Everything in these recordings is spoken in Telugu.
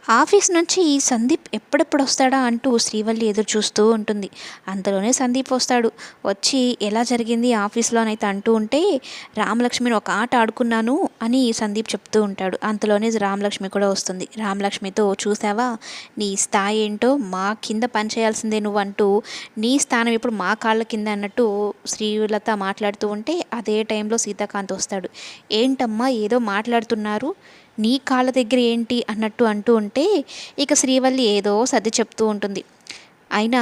ఆఫీస్ నుంచి సందీప్ ఎప్పుడెప్పుడు వస్తాడా అంటూ శ్రీవల్లి ఎదురు చూస్తూ ఉంటుంది. అంతలోనే సందీప్ వస్తాడు. వచ్చి ఎలా జరిగింది ఆఫీస్లోనైతే అంటూ ఉంటే, రామలక్ష్మిని ఒక ఆట ఆడుకున్నాను అని సందీప్ చెప్తూ ఉంటాడు. అంతలోనే రామలక్ష్మి కూడా వస్తుంది. రామలక్ష్మితో, చూసావా నీ స్థాయి ఏంటో, మా కింద పని చేయాల్సిందే నువ్వు అంటూ, నీ స్థానం ఇప్పుడు మా కాళ్ళ కింద అన్నట్టు శ్రీలత మాట్లాడుతూ ఉంటే, అదే టైంలో సీతాకాంత్ వస్తాడు. ఏంటమ్మా ఏదో మాట్లాడుతున్నారు, నీ కాళ్ళ దగ్గర ఏంటి అన్నట్టు అంటూ ఉంటే, ఇక శ్రీవల్లి ఏదో సర్ది చెప్తూ ఉంటుంది. అయినా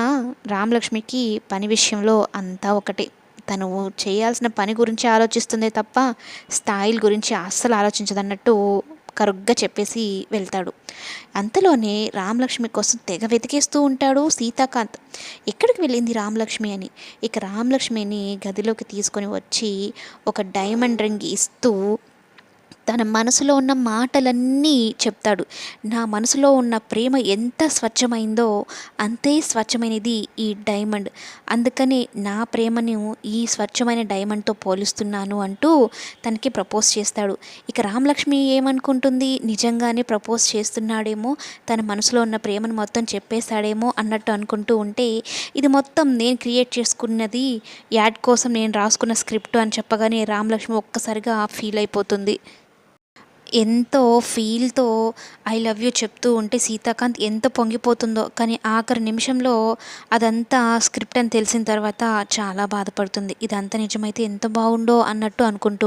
రామలక్ష్మికి పని విషయంలో అంతా ఒకటే. తను చేయాల్సిన పని గురించి ఆలోచిస్తుందే తప్ప స్థాయిల గురించి అస్సలు ఆలోచించదన్నట్టు కరుగ్గా చెప్పేసి వెళ్తాడు. అంతలోనే రామలక్ష్మి కోసం తెగ వెతికేస్తూ ఉంటాడు సీతాకాంత్. ఎక్కడికి వెళ్ళింది రామలక్ష్మి అని. ఇక రామలక్ష్మిని గదిలోకి తీసుకొని వచ్చి ఒక డైమండ్ రింగ్ ఇస్తూ తన మనసులో ఉన్న మాటలన్నీ చెప్తాడు. నా మనసులో ఉన్న ప్రేమ ఎంత స్వచ్ఛమైందో అంతే స్వచ్ఛమైనది ఈ డైమండ్. అందుకని నా ప్రేమను ఈ స్వచ్ఛమైన డైమండ్తో పోలుస్తున్నాను అంటూ తనకి ప్రపోజ్ చేస్తాడు. ఇక రామలక్ష్మి ఏమనుకుంటుంది, నిజంగానే ప్రపోజ్ చేస్తున్నాడేమో, తన మనసులో ఉన్న ప్రేమను మొత్తం చెప్పేశాడేమో అన్నట్టు అనుకుంటూ ఉంటే, ఇది మొత్తం నేను క్రియేట్ చేసుకున్నది, యాడ్ కోసం నేను రాసుకున్న స్క్రిప్ట్ అని చెప్పగానే రామలక్ష్మి ఒక్కసారిగా ఫీల్ అయిపోతుంది. ఎంతో ఫీల్‌తో ఐ లవ్ యూ చెప్తూ ఉంటే సీతాకాంత్ ఎంత పొంగిపోతుందో. కానీ ఆఖరి నిమిషంలో అదంతా స్క్రిప్ట్ అని తెలిసిన తర్వాత చాలా బాధపడుతుంది. ఇదంతా నిజమైతే ఎంత బాగుండో అన్నట్టు అనుకుంటూ